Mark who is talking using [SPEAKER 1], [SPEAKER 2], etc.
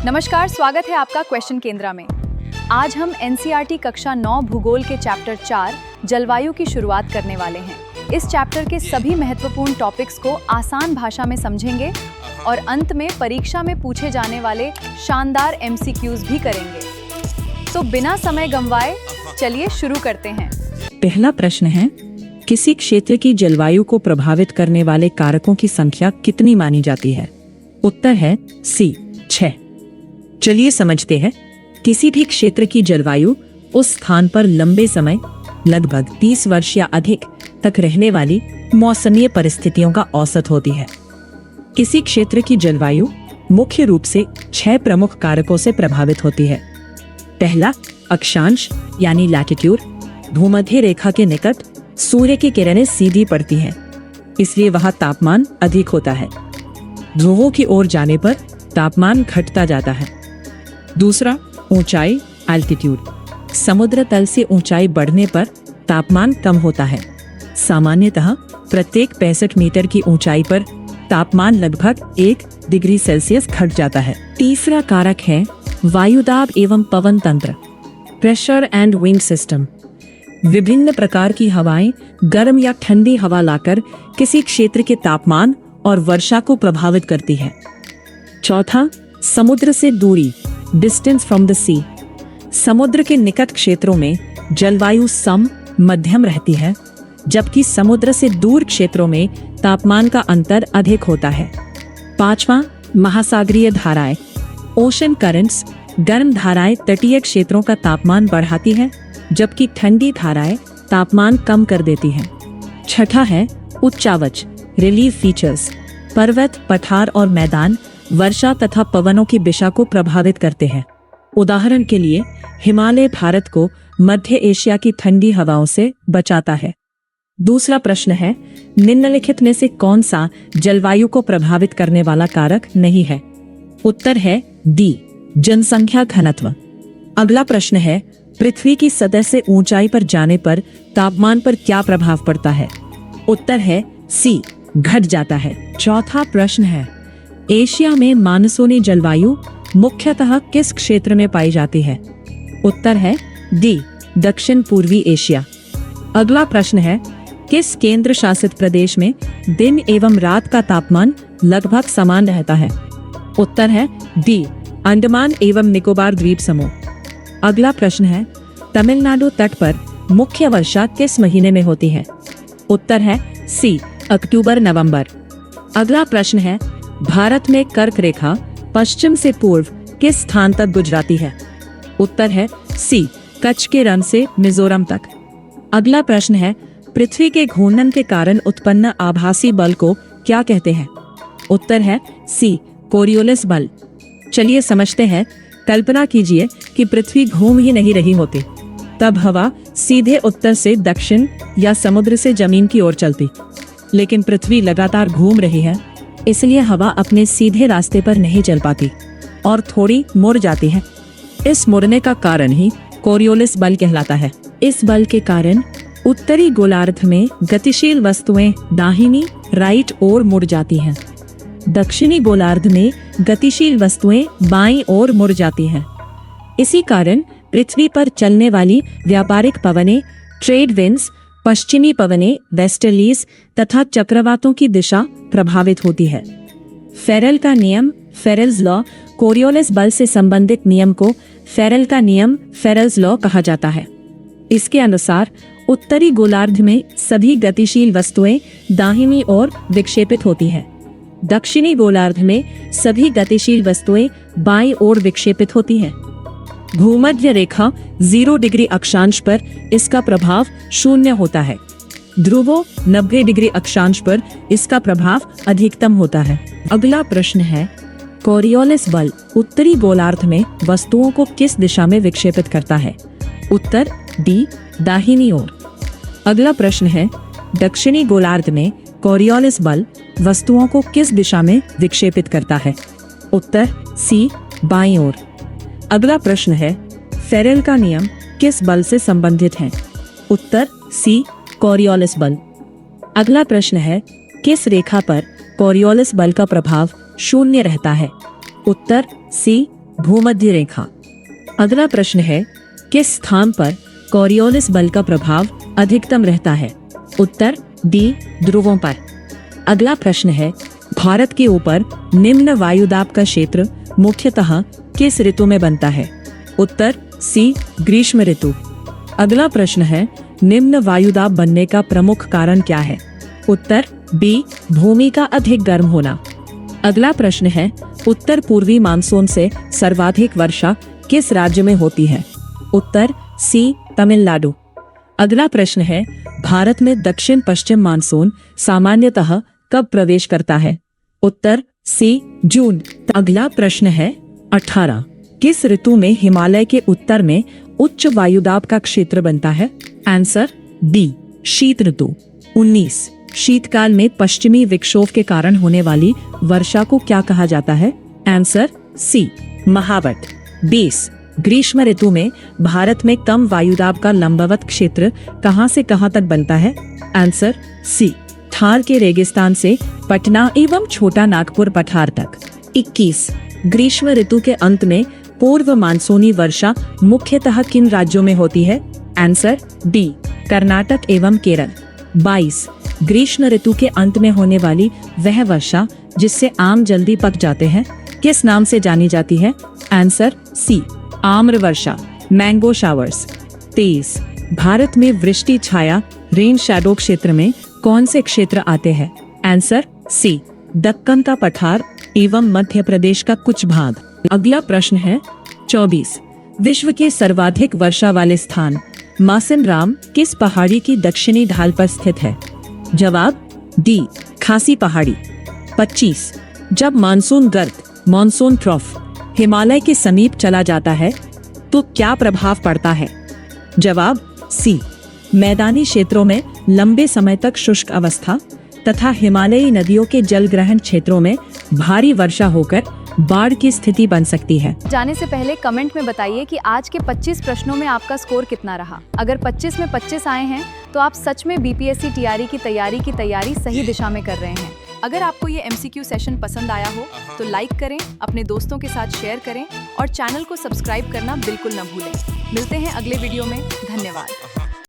[SPEAKER 1] नमस्कार, स्वागत है आपका क्वेश्चन केंद्र में। आज हम एनसीईआरटी कक्षा 9 भूगोल के चैप्टर 4 जलवायु की शुरुआत करने वाले हैं। इस चैप्टर के सभी महत्वपूर्ण टॉपिक्स को आसान भाषा में समझेंगे और अंत में परीक्षा में पूछे जाने वाले शानदार एमसीक्यूज भी करेंगे। तो बिना समय गंवाए चलिए शुरू करते हैं।
[SPEAKER 2] पहला प्रश्न है, किसी क्षेत्र की जलवायु को प्रभावित करने वाले कारकों की संख्या कितनी मानी जाती है? उत्तर है सी 6। चलिए समझते हैं। किसी भी क्षेत्र की जलवायु उस स्थान पर लंबे समय लगभग 30 वर्ष या अधिक तक रहने वाली मौसमीय परिस्थितियों का औसत होती है। किसी क्षेत्र की जलवायु मुख्य रूप से 6 प्रमुख कारकों से प्रभावित होती है। पहला, अक्षांश यानी लैटिट्यूड। भूमध्य रेखा के निकट सूर्य की किरणें सीधी पड़ती हैं, इसलिए वहां तापमान अधिक होता है। ध्रुवों की ओर जाने पर तापमान घटता जाता है। दूसरा, ऊंचाई एल्टीट्यूड। समुद्र तल से ऊंचाई बढ़ने पर तापमान कम होता है। सामान्यतः प्रत्येक 65 मीटर की ऊंचाई पर तापमान लगभग 1 डिग्री सेल्सियस घट जाता है। तीसरा कारक है वायुदाब एवं पवन तंत्र, प्रेशर एंड विंड सिस्टम। विभिन्न प्रकार की हवाएं गर्म या ठंडी हवा लाकर किसी क्षेत्र के तापमान और वर्षा को प्रभावित करती है। चौथा, समुद्र से दूरी, डिस्टेंस फ्रॉम द सी। समुद्र के निकट क्षेत्रों में जलवायु सम मध्यम रहती है, जबकि समुद्र से दूर क्षेत्रों में तापमान का अंतर अधिक होता है। पांचवा, महासागरीय धाराएं, ओशन करंट्स। गर्म धाराएं तटीय क्षेत्रों का तापमान बढ़ाती है, जबकि ठंडी धाराएं तापमान कम कर देती हैं। छठा है उच्चावच, रिलीफ फीचर्स। पर्वत, पठार और मैदान वर्षा तथा पवनों की दिशा को प्रभावित करते हैं। उदाहरण के लिए हिमालय भारत को मध्य एशिया की ठंडी हवाओं से बचाता है। दूसरा प्रश्न है, निम्नलिखित में से कौन सा जलवायु को प्रभावित करने वाला कारक नहीं है? उत्तर है डी, जनसंख्या घनत्व। अगला प्रश्न है, पृथ्वी की सतह से ऊंचाई पर जाने पर तापमान पर क्या प्रभाव पड़ता है? उत्तर है सी, घट जाता है। चौथा प्रश्न है, एशिया में मानसूनी जलवायु मुख्यतः किस क्षेत्र में पाई जाती है? उत्तर है डी, दक्षिण पूर्वी एशिया। अगला प्रश्न है, किस केंद्र शासित प्रदेश में दिन एवं रात का तापमान लगभग समान रहता है? उत्तर है डी, अंडमान एवं निकोबार द्वीप समूह। अगला प्रश्न है, तमिलनाडु तट पर मुख्य वर्षा किस महीने में होती है? उत्तर है सी, अक्टूबर नवंबर। अगला प्रश्न है, भारत में कर्क रेखा पश्चिम से पूर्व किस स्थान तक गुजराती है? उत्तर है सी, कच्छ के रण से मिजोरम तक। अगला प्रश्न है, पृथ्वी के घूर्णन के कारण उत्पन्न आभासी बल को क्या कहते हैं? उत्तर है सी, कोरियोलिस बल। चलिए समझते हैं। कल्पना कीजिए कि पृथ्वी घूम ही नहीं रही होती, तब हवा सीधे उत्तर से दक्षिण या समुद्र से जमीन की ओर चलती। लेकिन पृथ्वी लगातार घूम रही है, इसलिए हवा अपने सीधे रास्ते पर नहीं चल पाती और थोड़ी मुड़ जाती है। इस मुड़ने का कारण ही कोरियोलिस बल कहलाता है। इस बल के कारण उत्तरी गोलार्ध में गतिशील वस्तुएं दाहिनी राइट ओर मुड़ जाती हैं। दक्षिणी गोलार्ध में गतिशील वस्तुएं बाईं ओर मुड़ जाती हैं। इसी कारण पृथ्वी पर चलने वाली व्यापारिक पवनें, ट्रेड विंड्स, पश्चिमी पवनें, वेस्टर्लीज तथा चक्रवातों की दिशा प्रभावित होती है। फेरेल का नियम, फेरेल्स लॉ, कोरियोलिस बल से संबंधित नियम को फेरेल का नियम, फेरेल्स लॉ कहा जाता है। इसके अनुसार उत्तरी गोलार्ध में सभी गतिशील वस्तुएं दाहिनी ओर विक्षेपित होती हैं। दक्षिणी गोलार्ध में सभी गतिशील वस्तुएं बाईं ओर विक्षेपित होती हैं। भूमध्य रेखा 0 डिग्री अक्षांश पर इसका प्रभाव 0 होता है। ध्रुवों 90 डिग्री अक्षांश पर इसका प्रभाव अधिकतम होता है। अगला प्रश्न है, कोरियोलिस बल उत्तरी गोलार्ध में वस्तुओं को किस दिशा में विक्षेपित करता है? उत्तर डी, दाहिनी ओर। अगला प्रश्न है, दक्षिणी गोलार्ध में कोरियोलिस बल वस्तुओं को किस दिशा में विक्षेपित करता है? उत्तर सी, बाईं ओर। अगला प्रश्न है, फेरेल का नियम किस बल से संबंधित है? उत्तर सी, कोरियोलिस बल। अगला प्रश्न है, किस रेखा पर कोरियोलिस बल का प्रभाव 0 रहता है? उत्तर सी, भूमध्य रेखा। अगला प्रश्न है, किस स्थान पर कोरियोलिस बल का प्रभाव अधिकतम रहता है? उत्तर डी, ध्रुवों पर। अगला प्रश्न है, भारत के ऊपर निम्न वायुदाब का क्षेत्र मुख्यतः किस ऋतु में बनता है? उत्तर सी, ग्रीष्म ऋतु। अगला प्रश्न है, निम्न वायुदाब बनने का प्रमुख कारण क्या है? उत्तर बी, भूमि का अधिक गर्म होना। अगला प्रश्न है, उत्तर पूर्वी मानसून से सर्वाधिक वर्षा किस राज्य में होती है? उत्तर सी, तमिलनाडु। अगला प्रश्न है, भारत में दक्षिण पश्चिम मानसून सामान्यतः कब प्रवेश करता है? उत्तर सी, जून। अगला प्रश्न है 18, किस ऋतु में हिमालय के उत्तर में उच्च वायुदाब का क्षेत्र बनता है? आंसर बी, शीत ऋतु। 19, शीतकाल में पश्चिमी विक्षोभ के कारण होने वाली वर्षा को क्या कहा जाता है? Answer C, महावट। 20, ग्रीष्म ऋतु में भारत में कम वायुदाब का लंबवत क्षेत्र कहां से कहां तक बनता है? आंसर सी, थार के रेगिस्तान से पटना एवं छोटा नागपुर पठार तक। 21, ग्रीष्म ऋतु के अंत में पूर्व मानसूनी वर्षा मुख्यतः किन राज्यों में होती है? आंसर डी, कर्नाटक एवं केरल। 22, ग्रीष्म ऋतु के अंत में होने वाली वह वर्षा जिससे आम जल्दी पक जाते हैं किस नाम से जानी जाती है? आंसर सी, आम्र वर्षा, मैंगो शावर्स। 23, भारत में वृष्टि छाया रेन शैडो क्षेत्र में कौन से क्षेत्र आते हैं? आंसर सी, दक्कन का पठार एवं मध्य प्रदेश का कुछ भाग। अगला प्रश्न है 24, विश्व के सर्वाधिक वर्षा वाले स्थान मासिनराम किस पहाड़ी की दक्षिणी ढाल पर स्थित है? जवाब डी, खासी पहाड़ी। 25, जब मानसून गर्त मानसून ट्रॉफ हिमालय के समीप चला जाता है तो क्या प्रभाव पड़ता है? जवाब सी, मैदानी क्षेत्रों में लंबे समय तक शुष्क अवस्था तथा हिमालयी नदियों के जलग्रहण क्षेत्रों में भारी वर्षा होकर बाढ़ की स्थिति बन सकती है।
[SPEAKER 1] जाने से पहले कमेंट में बताइए कि आज के 25 प्रश्नों में आपका स्कोर कितना रहा। अगर 25 में 25 आए हैं तो आप सच में बीपीएससी टीआरई की तैयारी सही दिशा में कर रहे हैं। अगर आपको ये एमसीक्यू सेशन पसंद आया हो तो लाइक करें, अपने दोस्तों के साथ शेयर करें और चैनल को सब्सक्राइब करना बिल्कुल न भूलें। मिलते हैं अगले वीडियो में। धन्यवाद।